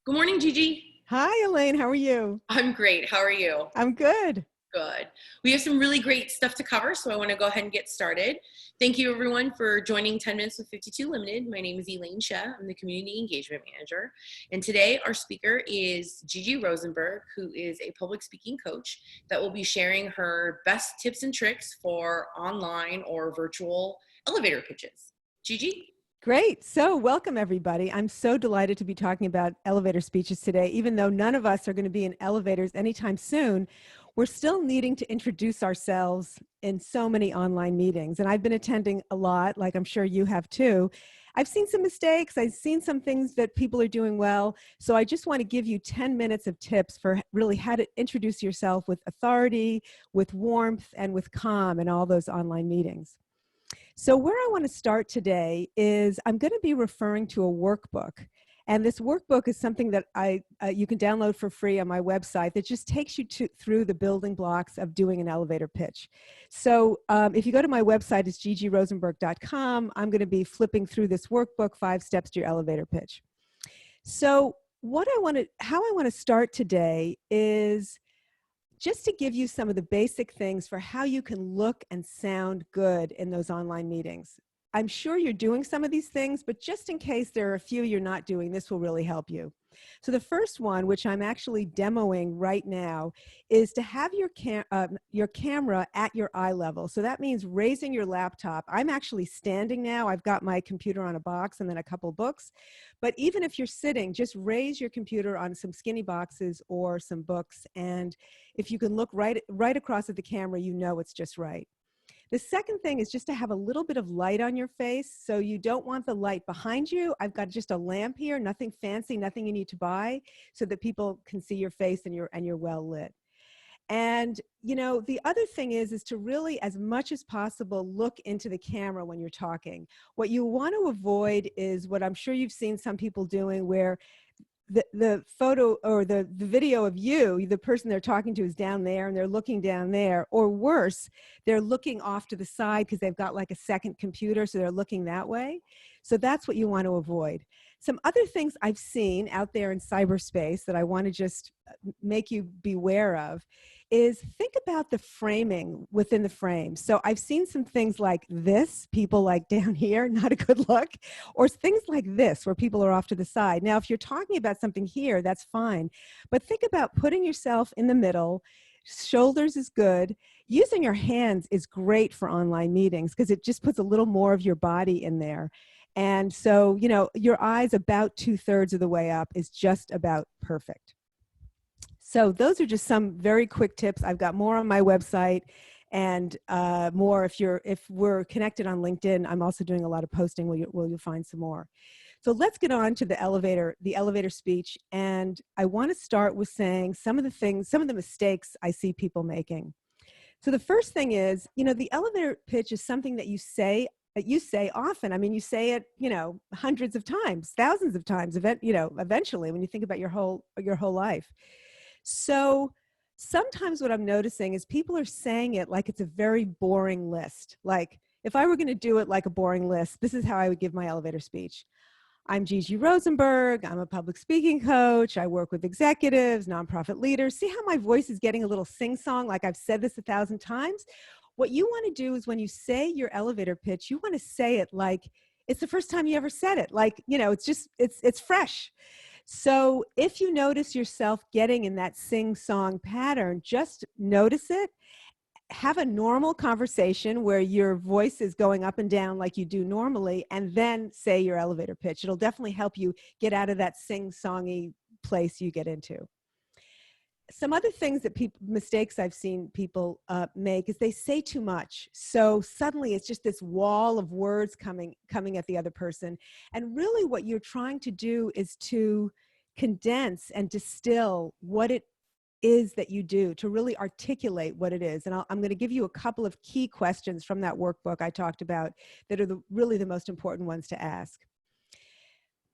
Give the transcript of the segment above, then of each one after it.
Good morning, Gigi. Hi, Elaine. How are you? I'm great. How are you? I'm good. Good. We have some really great stuff to cover, so I want to go ahead and get started. Thank you, everyone, for joining 10 Minutes with 52 Limited. My name is Elaine Sheh. I'm the Community Engagement Manager. And today, our speaker is Gigi Rosenberg, who is a public speaking coach that will be sharing her best tips and tricks for online or virtual elevator pitches. Gigi? Great. So, welcome everybody. I'm so delighted to be talking about elevator speeches today. Even though none of us are going to be in elevators anytime soon, we're still needing to introduce ourselves in so many online meetings. And I've been attending a lot, like I'm sure you have too. I've seen some mistakes. I've seen some things that people are doing well. So I just want to give you 10 minutes of tips for really how to introduce yourself with authority, with warmth, and with calm in all those online meetings. So where I want to start today is I'm going to be referring to a workbook. And this workbook is something that you can download for free on my website that just takes you through the building blocks of doing an elevator pitch. So if you go to my website, it's gigirosenberg.com. I'm going to be flipping through this workbook, 5 Steps to Your Elevator Pitch. So how I want to start today is just to give you some of the basic things for how you can look and sound good in those online meetings. I'm sure you're doing some of these things, but just in case there are a few you're not doing, this will really help you. So the first one, which I'm actually demoing right now, is to have your camera at your eye level. So that means raising your laptop. I'm actually standing now. I've got my computer on a box and then a couple books. But even if you're sitting, just raise your computer on some skinny boxes or some books. And if you can look right across at the camera, you know it's just right. The second thing is just to have a little bit of light on your face. So you don't want the light behind you. I've got just a lamp here, nothing fancy, nothing you need to buy, so that people can see your face and you're well lit. And, you know, the other thing is to really, as much as possible, look into the camera when you're talking. What you want to avoid is what I'm sure you've seen some people doing, where the photo or the video of you, the person they're talking to, is down there and they're looking down there, or worse, they're looking off to the side because they've got like a second computer, so they're looking that way. So that's what you want to avoid. Some other things I've seen out there in cyberspace that I want to just make you beware of is think about the framing within the frame. So I've seen some things like this, people like down here, not a good look, or things like this where people are off to the side. Now, if you're talking about something here, that's fine. But think about putting yourself in the middle. Shoulders is good. Using your hands is great for online meetings because it just puts a little more of your body in there. And so, you know, your eyes about 2/3 of the way up is just about perfect. So those are just some very quick tips. I've got more on my website, and more if we're connected on LinkedIn. I'm also doing a lot of posting where you'll find some more. So let's get on to the elevator speech. And I want to start with saying some of the mistakes I see people making. So the first thing is, you know, the elevator pitch is something that you say often. I mean, you say it, you know, hundreds of times, thousands of times, eventually when you think about your whole life. So sometimes what I'm noticing is people are saying it like it's a very boring list. Like, if I were going to do it like a boring list, this is how I would give my elevator speech. I'm Gigi Rosenberg. I'm a public speaking coach. I work with executives, nonprofit leaders. See how my voice is getting a little sing-song, like I've said this 1,000 times? What you want to do is when you say your elevator pitch, you want to say it like it's the first time you ever said it. Like, you know, it's fresh. So if you notice yourself getting in that sing-song pattern, just notice it. Have a normal conversation where your voice is going up and down like you do normally, and then say your elevator pitch. It'll definitely help you get out of that sing-songy place you get into. Some other things that mistakes I've seen people make is they say too much. So suddenly it's just this wall of words coming at the other person. And really what you're trying to do is to condense and distill what it is that you do, to really articulate what it is. And I'm going to give you a couple of key questions from that workbook I talked about that are really the most important ones to ask.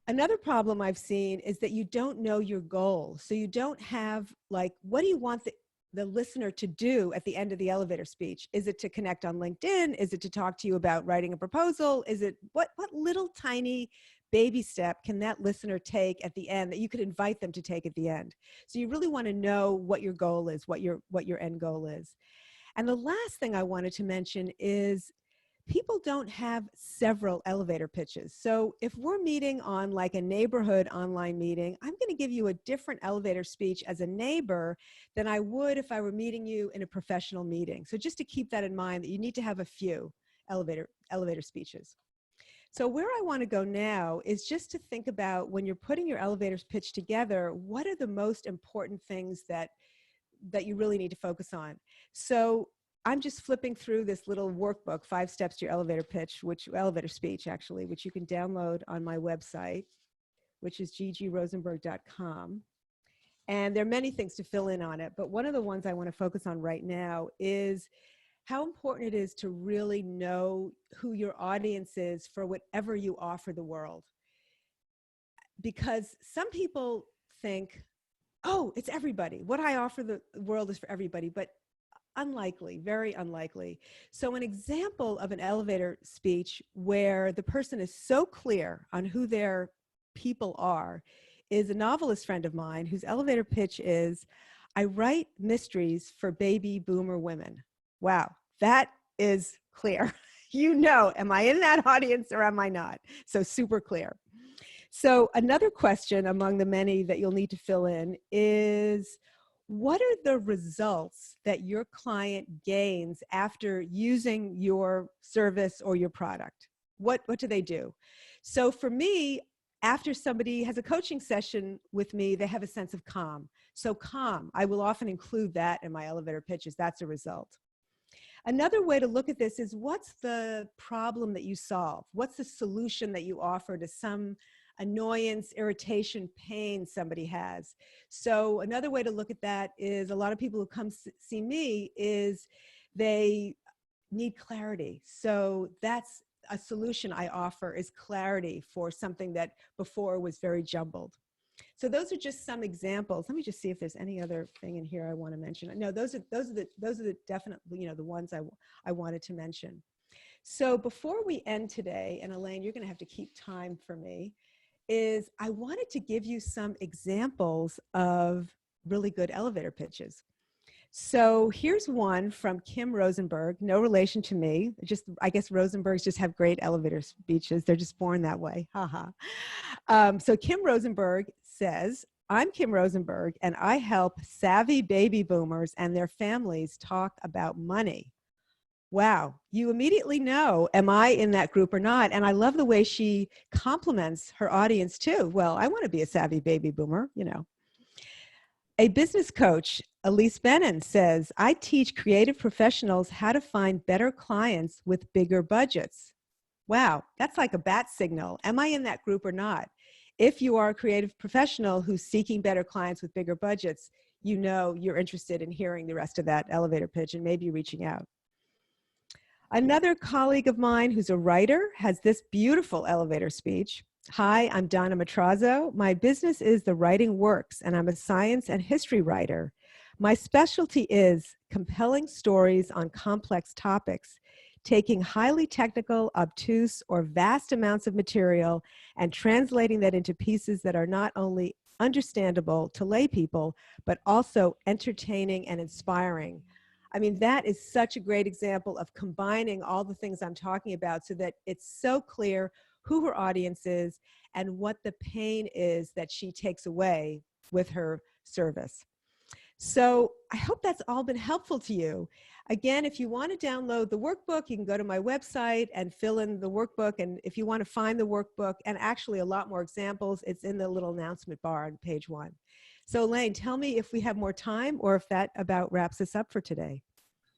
Another problem I've seen is that you don't know your goal. So you don't have, like, what do you want the listener to do at the end of the elevator speech? Is it to connect on LinkedIn? Is it to talk to you about writing a proposal? Is it what little tiny baby step can that listener take at the end that you could invite them to take at the end? So you really want to know what your goal is, what your end goal is. And the last thing I wanted to mention is people don't have several elevator pitches. So if we're meeting on like a neighborhood online meeting, I'm going to give you a different elevator speech as a neighbor than I would if I were meeting you in a professional meeting. So just to keep that in mind, that you need to have a few elevator speeches. So where I want to go now is just to think about when you're putting your elevator pitch together, what are the most important things that you really need to focus on? So I'm just flipping through this little workbook, 5 Steps to Your Elevator Pitch, elevator speech actually, which you can download on my website, which is gigirosenberg.com. And there are many things to fill in on it, but one of the ones I want to focus on right now is how important it is to really know who your audience is for whatever you offer the world. Because some people think, oh, it's everybody. What I offer the world is for everybody, but unlikely, very unlikely. So an example of an elevator speech where the person is so clear on who their people are is a novelist friend of mine whose elevator pitch is, I write mysteries for baby boomer women. Wow, that is clear. You know, am I in that audience or am I not? So super clear. So another question among the many that you'll need to fill in is, what are the results that your client gains after using your service or your product? What do they do? So for me, after somebody has a coaching session with me, they have a sense of calm. So calm, I will often include that in my elevator pitches. That's a result. Another way to look at this is, what's the problem that you solve? What's the solution that you offer to some annoyance, irritation, pain somebody has? So another way to look at that is, a lot of people who come see me is they need clarity. So that's a solution I offer, is clarity for something that before was very jumbled. So those are just some examples. Let me just see if there's any other thing in here I want to mention. No, those are the definite, the ones I wanted to mention. So before we end today, and Elaine, you're going to have to keep time for me, is I wanted to give you some examples of really good elevator pitches. So here's one from Kim Rosenberg, no relation to me. I guess Rosenbergs just have great elevator speeches. They're just born that way. Haha. So Kim Rosenberg says, I'm Kim Rosenberg, and I help savvy baby boomers and their families talk about money. Wow, you immediately know, am I in that group or not? And I love the way she compliments her audience too. Well, I want to be a savvy baby boomer, A business coach, Elise Bennon, says, I teach creative professionals how to find better clients with bigger budgets. Wow, that's like a bat signal. Am I in that group or not? If you are a creative professional who's seeking better clients with bigger budgets, you know you're interested in hearing the rest of that elevator pitch and maybe reaching out. Another colleague of mine who's a writer has this beautiful elevator speech. Hi, I'm Donna Matrazo. My business is The Writing Works, and I'm a science and history writer. My specialty is compelling stories on complex topics, taking highly technical, obtuse, or vast amounts of material and translating that into pieces that are not only understandable to lay people, but also entertaining and inspiring. I mean, that is such a great example of combining all the things I'm talking about so that it's so clear who her audience is and what the pain is that she takes away with her service. So I hope that's all been helpful to you. Again, if you want to download the workbook, you can go to my website and fill in the workbook. And if you want to find the workbook, and actually a lot more examples, it's in the little announcement bar on page 1. So Elaine, tell me if we have more time or if that about wraps us up for today.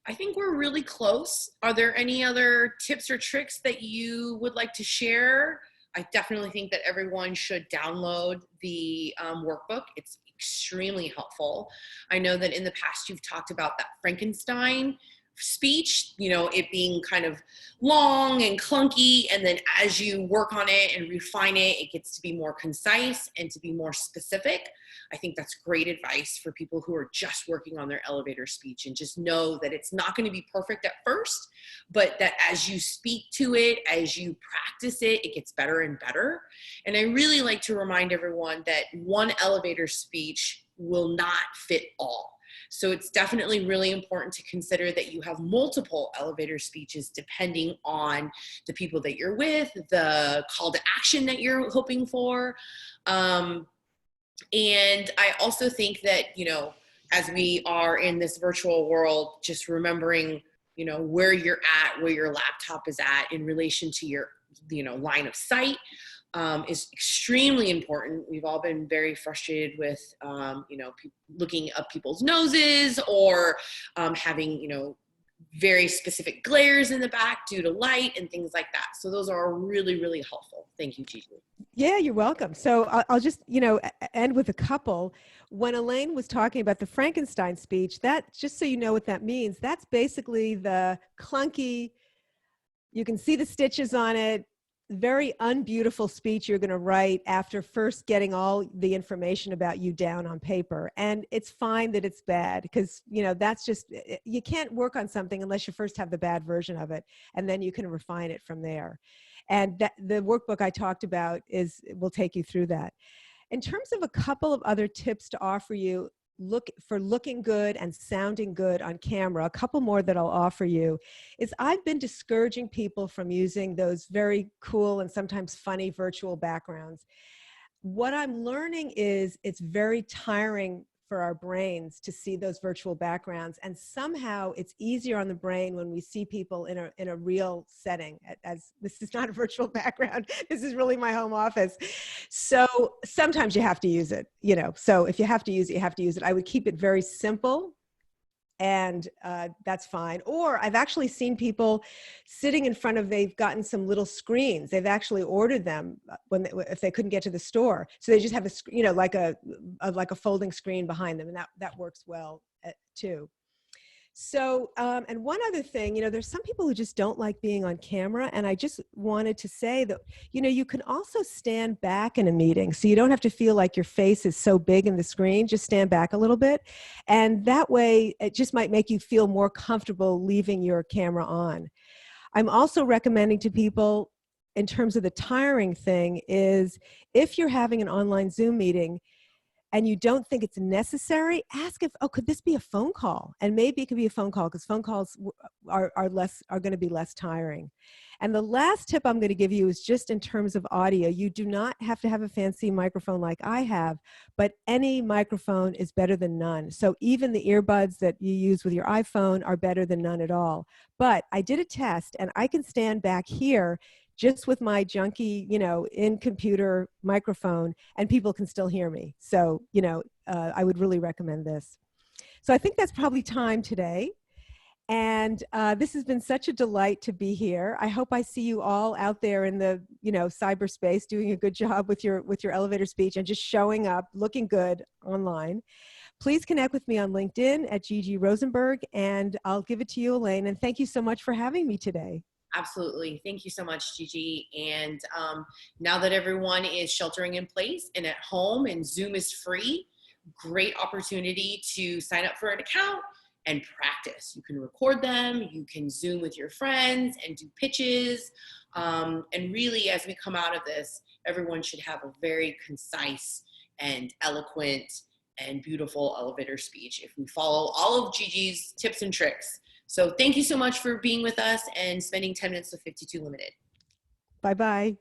I think we're really close. Are there any other tips or tricks that you would like to share? I definitely think that everyone should download the workbook. It's extremely helpful. I know that in the past you've talked about that Frankenstein speech, you know, it being kind of long and clunky. And then as you work on it and refine it, it gets to be more concise and to be more specific. I think that's great advice for people who are just working on their elevator speech, and just know that it's not going to be perfect at first, but that as you speak to it, as you practice it, it gets better and better. And I really like to remind everyone that one elevator speech will not fit all. So it's definitely really important to consider that you have multiple elevator speeches depending on the people that you're with, the call to action that you're hoping for. And I also think that, you know, as we are in this virtual world, just remembering, you know, where you're at, where your laptop is at in relation to your, you know, line of sight, is extremely important. We've all been very frustrated with, you know, looking up people's noses, or having, you know, very specific glares in the back due to light and things like that. So those are really, really helpful. Thank you, Gigi. Yeah, you're welcome. So I'll just, you know, end with a couple. When Elaine was talking about the Frankenstein speech, that, just so you know what that means, that's basically the clunky, you can see the stitches on it, very unbeautiful speech you're going to write after first getting all the information about you down on paper. And it's fine that it's bad, because, you know, that's just, you can't work on something unless you first have the bad version of it, and then you can refine it from there. And that, the workbook I talked about will take you through that. In terms of a couple of other tips to offer you, looking good and sounding good on camera, a couple more that I'll offer you is, I've been discouraging people from using those very cool and sometimes funny virtual backgrounds. What I'm learning is it's very tiring for our brains to see those virtual backgrounds, and somehow it's easier on the brain when we see people in a real setting, as this is not a virtual background, this is really my home office. So sometimes you have to use it, you know, so if you have to use it, you have to use it. I would keep it very simple, and that's fine. Or I've actually seen people sitting in front of, they've gotten some little screens. They've actually ordered them if they couldn't get to the store. So they just have a, you know, like a folding screen behind them, and that works well too. So, and one other thing, you know, there's some people who just don't like being on camera. And I just wanted to say that, you know, you can also stand back in a meeting. So you don't have to feel like your face is so big in the screen, just stand back a little bit. And that way it just might make you feel more comfortable leaving your camera on. I'm also recommending to people, in terms of the tiring thing, is if you're having an online Zoom meeting and you don't think it's necessary, ask if, oh, could this be a phone call? And maybe it could be a phone call, because phone calls are going to be less tiring. And the last tip I'm going to give you is just in terms of audio. You do not have to have a fancy microphone like I have, but any microphone is better than none. So even the earbuds that you use with your iPhone are better than none at all. But I did a test, and I can stand back here just with my junky, you know, in computer microphone, and people can still hear me. So, you know, I would really recommend this. So I think that's probably time today. And this has been such a delight to be here. I hope I see you all out there in the, you know, cyberspace, doing a good job with your elevator speech and just showing up, looking good online. Please connect with me on LinkedIn at Gigi Rosenberg, and I'll give it to you, Elaine. And thank you so much for having me today. Absolutely. Thank you so much, Gigi. And now that everyone is sheltering in place and at home and Zoom is free, great opportunity to sign up for an account and practice. You can record them, you can Zoom with your friends and do pitches. And really, as we come out of this, everyone should have a very concise and eloquent and beautiful elevator speech if we follow all of Gigi's tips and tricks. So thank you so much for being with us and spending 10 minutes with 52 Limited. Bye-bye.